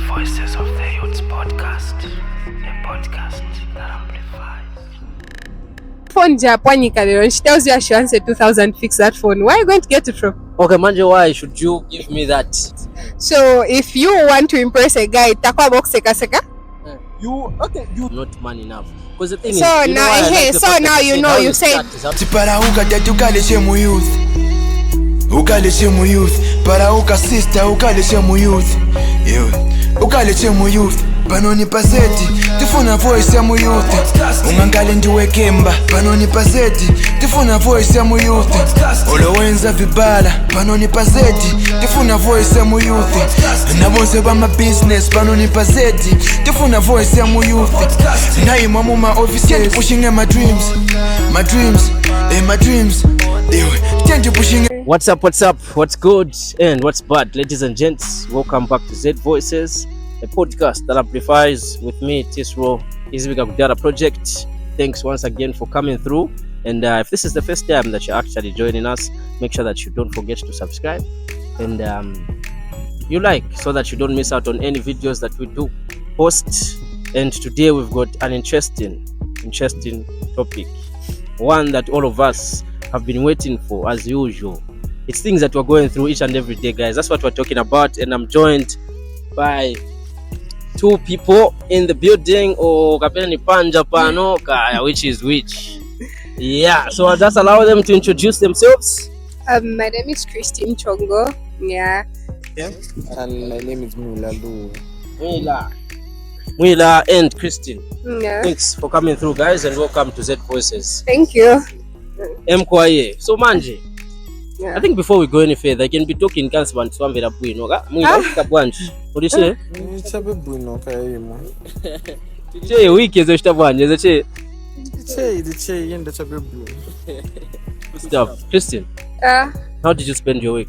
Zed-Voices of the Youths podcast, a podcast that amplifies. Phone Japani, she tells you she wants a 2000 fix that phone. Where are you going to get it from? Okay, Manje, why should you give me that? So if you want to impress a guy, takwa box seka. You not man enough. Because the thing So is, now you said Parauka tatu ukalishe mu youth. Ukalishe mu youth. Parauka sister ukalishe mu youth. Ukalishe mu youth. Panoni paseti tifuna voice ya mu youth. Ungangale ndiwe kemba. Panoni paseti tifuna voice ya mu youth. Olowenza vibala. Panoni paseti tifuna voice ya mu youth. Nabose ba ma business. Panoni paseti tifuna voice ya mu youth. Naima mu ma offices pushing my dreams. My dreams. My dreams. What's up, what's good and what's bad, ladies and gents? Welcome back to Zed-Voices, a podcast that amplifies with me, Tisro, Izvika Gudara Project. Thanks once again for coming through. And if this is the first time that you're actually joining us, make sure that you don't forget to subscribe and you like, so that you don't miss out on any videos that we do post. And today we've got an interesting topic, one that all of us have been waiting for, as usual. It's things that we're going through each and every day, guys. That's what we're talking about. And I'm joined by two people in the building, or which is which. Yeah, so I'll just allow them to introduce themselves. my name is Christine Chongo. Yeah. And my name is Mwila and Christine. Yeah. Thanks for coming through, guys, and welcome to Zed-Voices. Thank you. So Manje, Yeah. I think before we go any further, I can be talking Kansman Swamvera Buino. What do you say? Che wiki zo shtabwanje che stuff. Christian, how did you spend your week?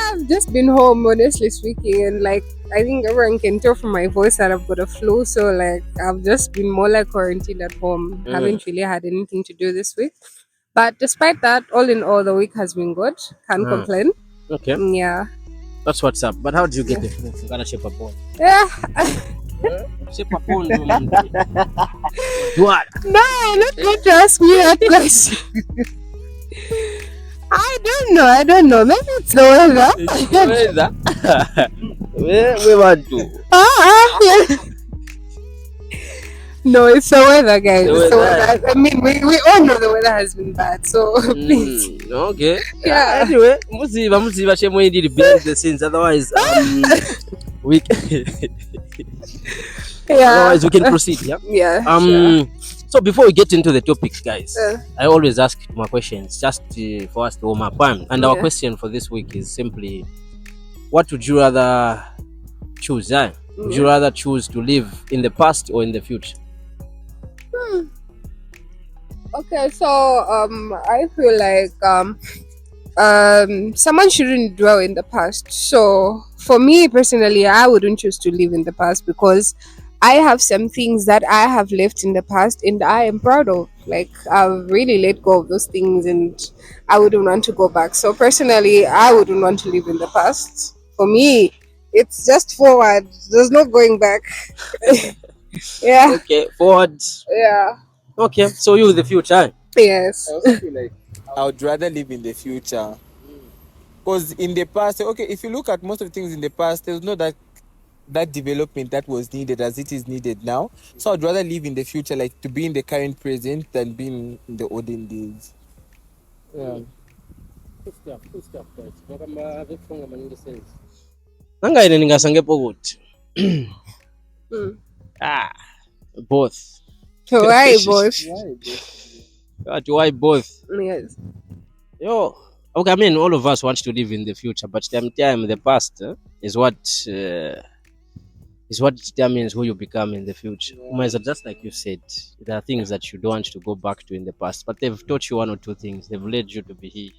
I've just been home, honestly speaking, and like I think everyone can tell from my voice that I've got a flu, so like I've just been more like quarantined at home. Haven't really had anything to do this week. But despite that, all in all, the week has been good. Can't complain. Okay, Yeah. that's what's up. But how did you get there? You gotta shape a bone. Yeah. Shape a bone, man. What? No, not going to ask me that question. I don't know. Maybe it's the weather. We want to. Yeah. No, it's the weather, guys. It's the weather. I mean, we all know the weather has been bad, so please. Okay. Yeah. Anyway, musiba shemo indiri behind the scenes. Otherwise, we otherwise we can proceed. Yeah. Yeah. Sure. So before we get into the topic, guys, I always ask my questions just for us to warm up. And our question for this week is simply, what would you rather choose? Would you rather choose to live in the past or in the future? Okay, so I feel like someone shouldn't dwell in the past. So for me personally, I wouldn't choose to live in the past because I have some things that I have left in the past and I am proud of. Like I've really let go of those things and I wouldn't want to go back. So personally, I wouldn't want to live in the past. For me, it's just forward. There's no going back. Yeah. Okay, forward. Yeah. Okay, so you the future. Yes. I also feel like I would rather live in the future. Because in the past, okay, if you look at most of the things in the past, there's no that development that was needed as it is needed now. So I'd rather live in the future, like to be in the current present than being in the olden days. Yeah. Good stuff, guys. Nangaine ningasangepo ukuthi. Both. Why both? Why both? Yes. Yo, okay, I mean, all of us want to live in the future, but the past is what determines who you become in the future. Just like you said, there are things that you don't want to go back to in the past, but they've taught you one or two things. They've led you to be here.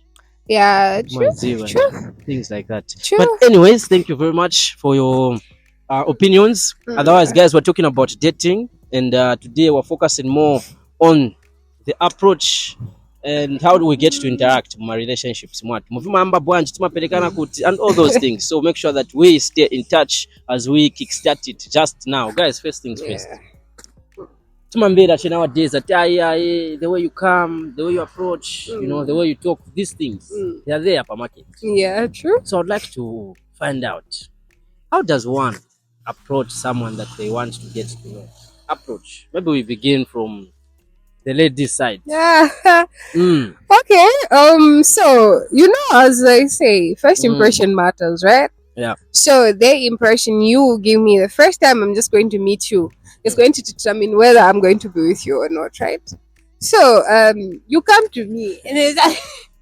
Yeah, true. Things like that. True. But anyways, thank you very much for your opinions. Otherwise, guys, we're talking about dating, and today we're focusing more on the approach and how do we get to interact in my relationships muvimamba bwanji timapelekana kuti and all those things. So make sure that we stay in touch as we kickstart it just now, guys. First things first, tumambera nowadays that the way you come, the way you approach, you know, the way you talk, these things they are there per market. Yeah, true. So I'd like to find out, how does one approach someone that they want to get to know? Approach, maybe we begin from the ladies side. Yeah. Okay. So as I say, first impression matters, right? Yeah. So the impression you give me the first time I'm just going to meet you is going to determine whether I'm going to be with you or not, right? So you come to me and it's like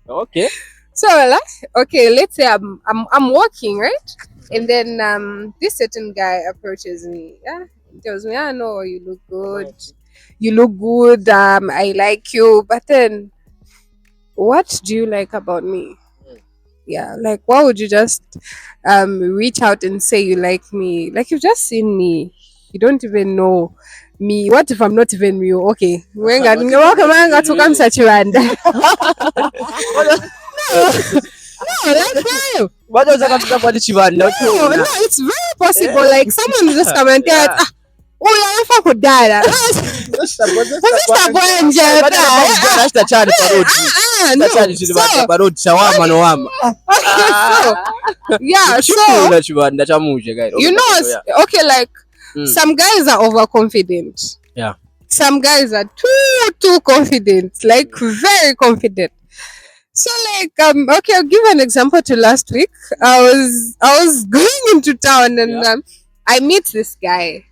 okay. So let's say I'm walking, right? And then this certain guy approaches me. Yeah. He tells me, "I know you look good. You look good. I like you." But then, what do you like about me? Yeah, like why would you just reach out and say you like me? Like you've just seen me. You don't even know me. What if I'm not even you? Okay. No, that's fine. What was that? No, it's very possible. Like someone just come and tell us, oh yeah, if I could die. Okay, like some guys are overconfident. Yeah. Some guys are too confident, like very confident. So like okay, I'll give an example to last week. I was going into town and I meet this guy.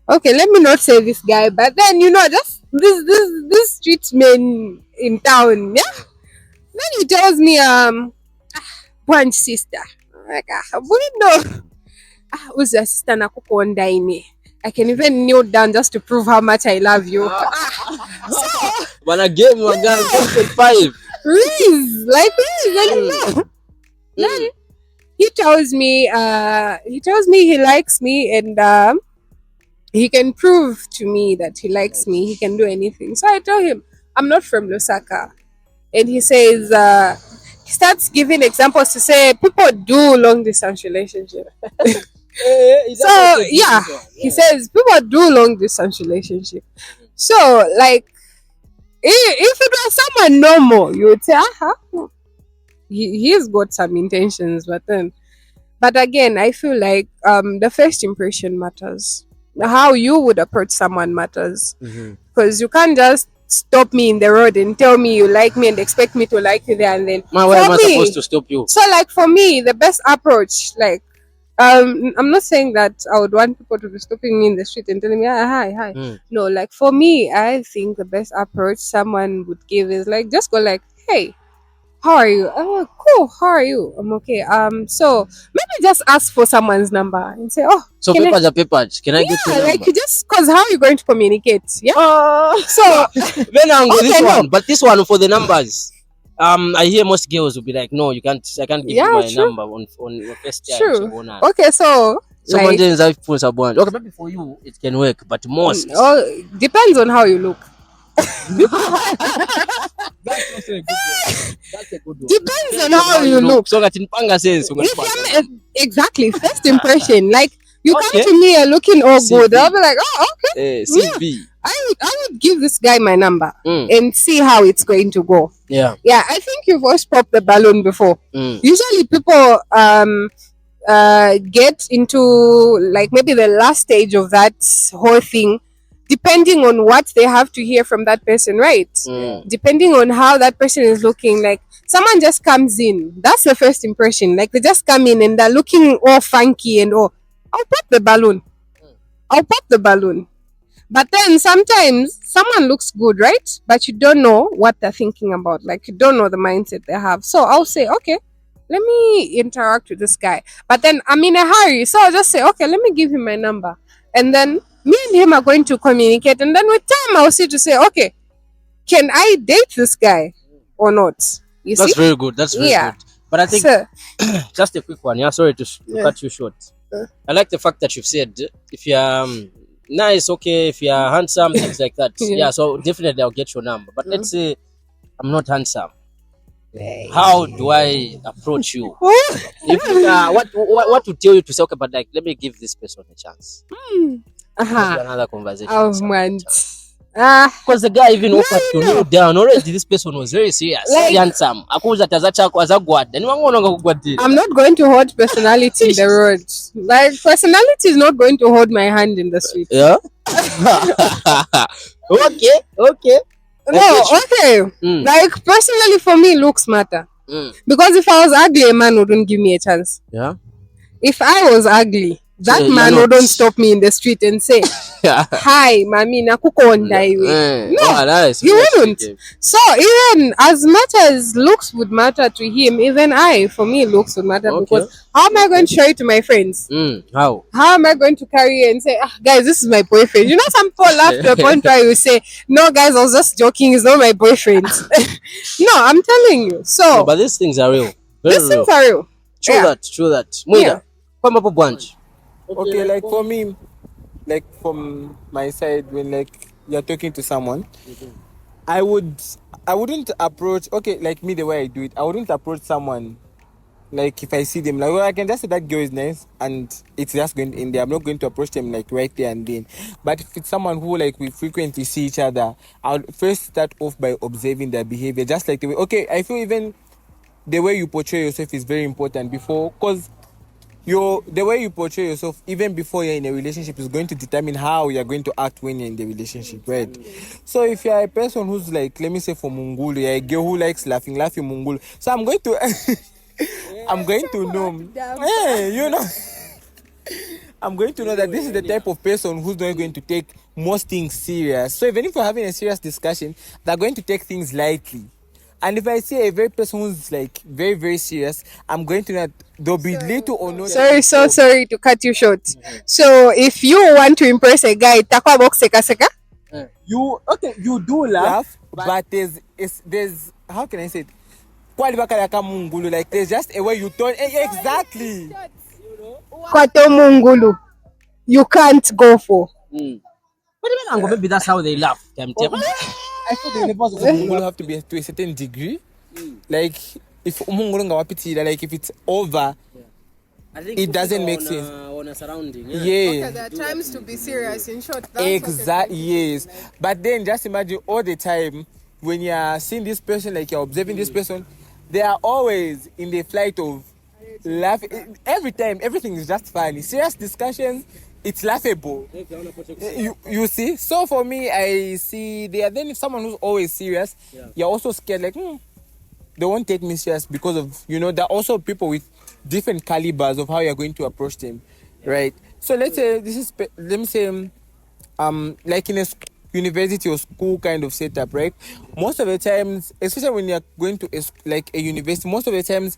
Okay, let me not say this guy, but then just this street man in town, yeah. Then he tells me one sister. I'm like, I wouldn't know. Who's your sister nakukonda ini? I can even kneel down just to prove how much I love you. When I gave my guy 5. Please, like then he tells me he likes me and he can prove to me that he likes me. He can do anything. So I tell him I'm not from Lusaka, and he says he starts giving examples to say people do long distance relationship. So yeah, he says people do long distance relationship. So like. If it was someone normal, you would say, he's got some intentions, but again, I feel like the first impression matters. How you would approach someone matters, because you can't just stop me in the road and tell me you like me and expect me to like you there and then. Why am I supposed to stop you? So like for me, the best approach, like I'm not saying that I would want people to be stopping me in the street and telling me hi. No, like for me, I think the best approach someone would give is like just go like, hey, how are you? Oh, cool. How are you? I'm okay. So maybe just ask for someone's number and say, oh, so papers are papers. Can I get your number? Like just cause how are you going to communicate? Yeah. So then I'm with this one, but this one for the numbers. I hear most girls will be like, no, you can't. I can't give you my number on your first time. True. Okay, so someone okay, maybe for you it can work, but most depends on how you look. That's a good one. Depends on how you look. So that in panga sense. Exactly. First impression, like you come to me and looking all good. I'll be like, oh, okay. CV. I would give this guy my number and see how it's going to go. Yeah. I think you've always popped the balloon before. Usually people get into like maybe the last stage of that whole thing, depending on what they have to hear from that person, right? Depending on how that person is looking. Like someone just comes in, that's the first impression. Like they just come in and they're looking all funky and all. I'll pop the balloon. But then sometimes someone looks good, right? But you don't know what they're thinking about. Like you don't know the mindset they have. So I'll say, okay, let me interact with this guy. But then I'm in a hurry. So I'll just say, okay, let me give him my number. And then me and him are going to communicate. And then with time, I'll see to say, okay, can I date this guy or not? That's very good. That's very good. But I think just a quick one. Yeah, sorry to cut you short. I like the fact that you've said if you're nice, okay, if you're handsome, things like that. So definitely I'll get your number. But let's say I'm not handsome. How do I approach you? If what to tell you to say, okay, but like, let me give this person a chance. Let's do another conversation. Because the guy even offered to kneel down. Already this person was very serious, very handsome. I'm not going to hold personality in the road. Like, personality is not going to hold my hand in the street. Yeah. Okay. No, okay. Like, personally, for me, looks matter. Because if I was ugly, a man wouldn't give me a chance. Yeah. If I was ugly, that man wouldn't stop me in the street and say, "Hi, mami, nakukonda iwe." No, he wouldn't. So even as much as looks would matter to him, even for me, looks would matter. Because how am I going to show it to my friends? How am I going to carry it and say, guys, this is my boyfriend? You know, some people laugh to a point where you say, "No, guys, I was just joking. He's not my boyfriend." No, I'm telling you. So, but these things are real. These things are real. True that. Muida, come up a bunch. Okay, like for me, like from my side, when like you're talking to someone, I wouldn't approach, okay, like me, the way I do it, I wouldn't approach someone like if I see them, like, well, I can just say that girl is nice and it's just going in there. I'm not going to approach them like right there and then. But if it's someone who like we frequently see each other, I'll first start off by observing their behavior, just like the way, okay, I feel even the way you portray yourself is very important before, because the way you portray yourself even before you're in a relationship is going to determine how you're going to act when you're in the relationship, right? So if you're a person who's like, let me say for Mungulu, you're a girl who likes laughing Mungulu, so I'm going to I'm going to know I'm going to know that this is the type of person who's not going to take most things serious. So even if we're having a serious discussion, they're going to take things lightly. And if I see a very person who's like very, very serious, I'm going to know there'll be little or no. Sorry to cut you short. So if you want to impress a guy, takwa box seka. You do laugh, but there's how can I say it? Like there's just a way you turn exactly. Kwato mungulu, you can't go for. But maybe that's how they laugh. I thought the levels of Mungolo have to be to a certain degree. Like if Mungolo like if it's over, I think it doesn't make sense. On a surrounding, Okay, there are times to be serious. In short, exactly. Yes, but then just imagine all the time when you're seeing this person, like you're observing this person, they are always in the flight of laughing. Every time, everything is just funny. Serious discussions, it's laughable. You see? So for me, I see there. Then if someone who's always serious, you're also scared, like, they won't take me serious because of, there are also people with different calibers of how you're going to approach them, right? So let's say let me say, like in a university or school kind of setup, right? Most of the times, especially when you're going to a university, most of the times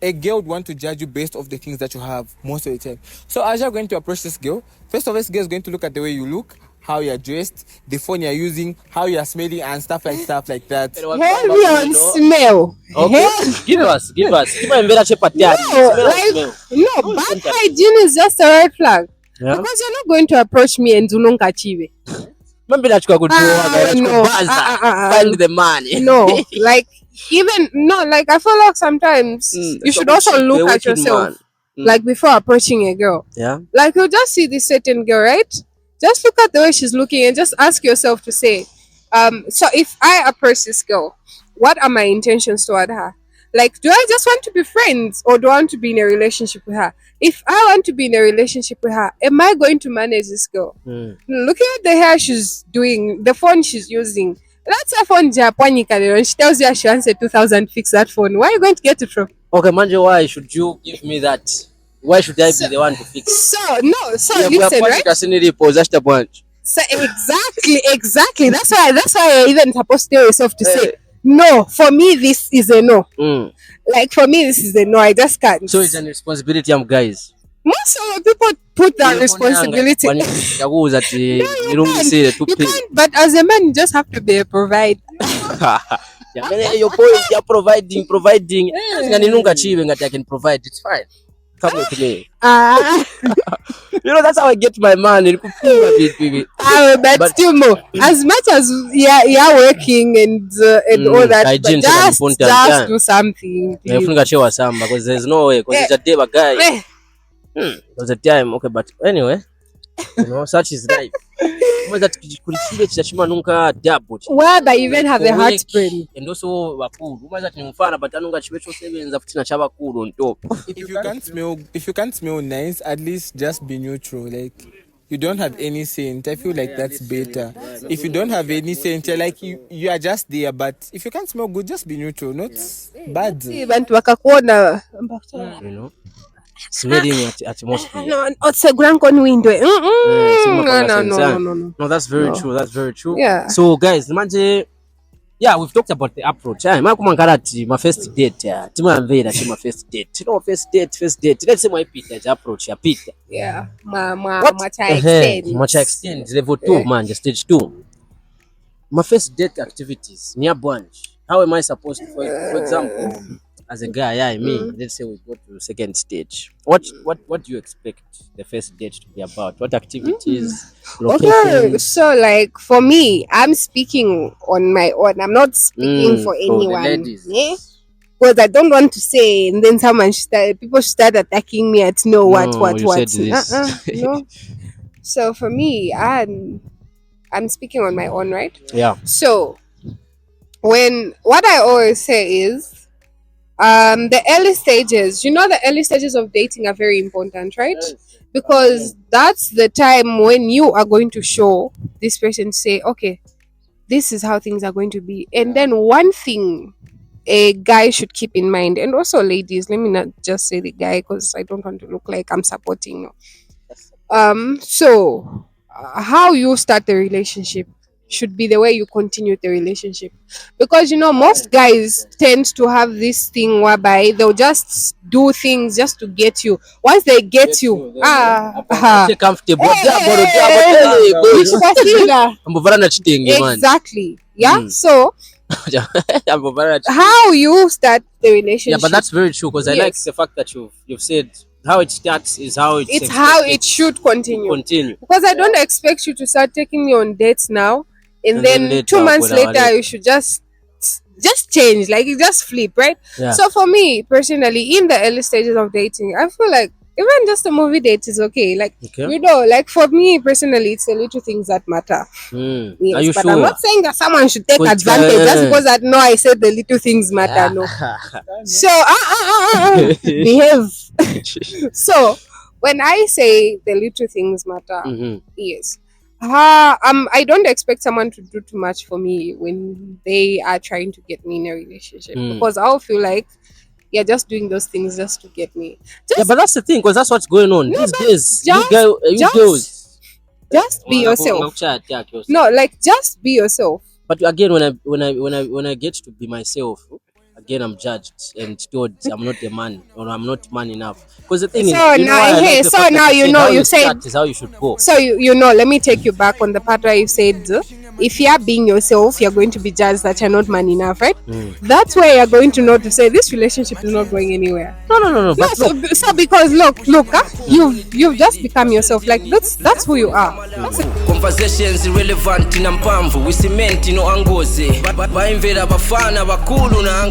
a girl would want to judge you based off the things that you have most of the time. So as you're going to approach this girl, first of all, this girl is going to look at the way you look, how you're dressed, the phone you're using, how you're smelling, and stuff like that. Heavy on smell. Okay. Give us. No, bad hygiene is just a red flag. Yeah. Because you're not going to approach me and Zunonka Chive. Find the money. No, like I feel like sometimes you should also look at yourself, like before approaching a girl. Yeah. Like you'll just see this certain girl, right? Just look at the way she's looking and just ask yourself to say, so if I approach this girl, what are my intentions toward her? Like, do I just want to be friends or do I want to be in a relationship with her? If I want to be in a relationship with her, am I going to manage this girl? Looking at the hair she's doing, the phone she's using, that's a phone when she tells you she wants a 2,000, fix that phone. Where are you going to get it from? Okay, Manje, why should you give me that? Why should I be the one to fix? So listen, right? So exactly. That's why I even supposed to tell yourself to say, no, for me this is a no. Like for me this is a no. I just can't. So it's a responsibility, guys. Most of the people put that responsibility. You can't, but as a man, you just have to be a provider. Your point, you're providing. I can provide. It's fine. Come with me. That's how I get my man. But still more. As much as you're working and all that, but hygiene just do something. Nafunga chewa samba because there's no way because it's a day guy. There's a time, okay, but anyway, such is life. Whether they even have a heartburn. And also but on top. If you can't smell nice, at least just be neutral. Like you don't have any scent. I feel like that's better. If you don't have any scent, you're like you are just there. But if you can't smell good, just be neutral. Not bad. Smelling atmosphere. No, it's a grand con window. No, that's very true. That's very true. Yeah. So guys, imagine, we've talked about the approach. My first date. My first date. First date. Let's say my Peter approach. Peter. Yeah. Much extend. Level 2, man. The stage 2. My first date activities near bunch. How am I supposed to, for example, as a guy, let's say we go to second stage. What do you expect the first date to be about? What activities? Okay, so like for me, I'm speaking on my own. I'm not speaking for anyone. Because I don't want to say, and then people start attacking me at what. No. So for me, I'm speaking on my own, right? Yeah. So what I always say is, the early stages, the early stages of dating are very important, right? Because that's the time when you are going to show this person, say, okay, this is how things are going to be. And then one thing a guy should keep in mind, and also ladies, let me not just say the guy because I don't want to look like I'm supporting. So how you start the relationship should be the way you continue the relationship, because most guys tend to have this thing whereby they'll just do things just to get you. Once they get you, comfortable. Exactly. Yeah. So how you start the relationship? Yeah, but that's very true, because I like the fact that you've said how it starts is how it's how it should continue. Because I don't expect you to start taking me on dates now, and then later, 2 months later you should just change, like you just flip, right? Yeah. So for me personally, in the early stages of dating, I feel like even just a movie date is okay. Like like for me personally, it's the little things that matter. Yes, are you but sure? I'm not saying that someone should take advantage just because I said the little things matter. No. So behave. So when I say the little things matter, yes. I don't expect someone to do too much for me when they are trying to get me in a relationship, because I'll feel like you're just doing those things just to get me. But that's the thing, because that's what's going on these days. Just be yourself. No, like just be yourself. But again, when I get to be myself, again I'm judged and told I'm not a man, or I'm not man enough. Because the thing is, now you said is how you should go. So let me take you back on the part where you said if you're being yourself, you're going to be judged that you're not man enough, right? That's where you're going to know to say this relationship is not going anywhere. No. But so because look, you've just become yourself. Like that's who you are. Conversations irrelevant na mpamvu we cement no angoze baimvera bafana bakulu na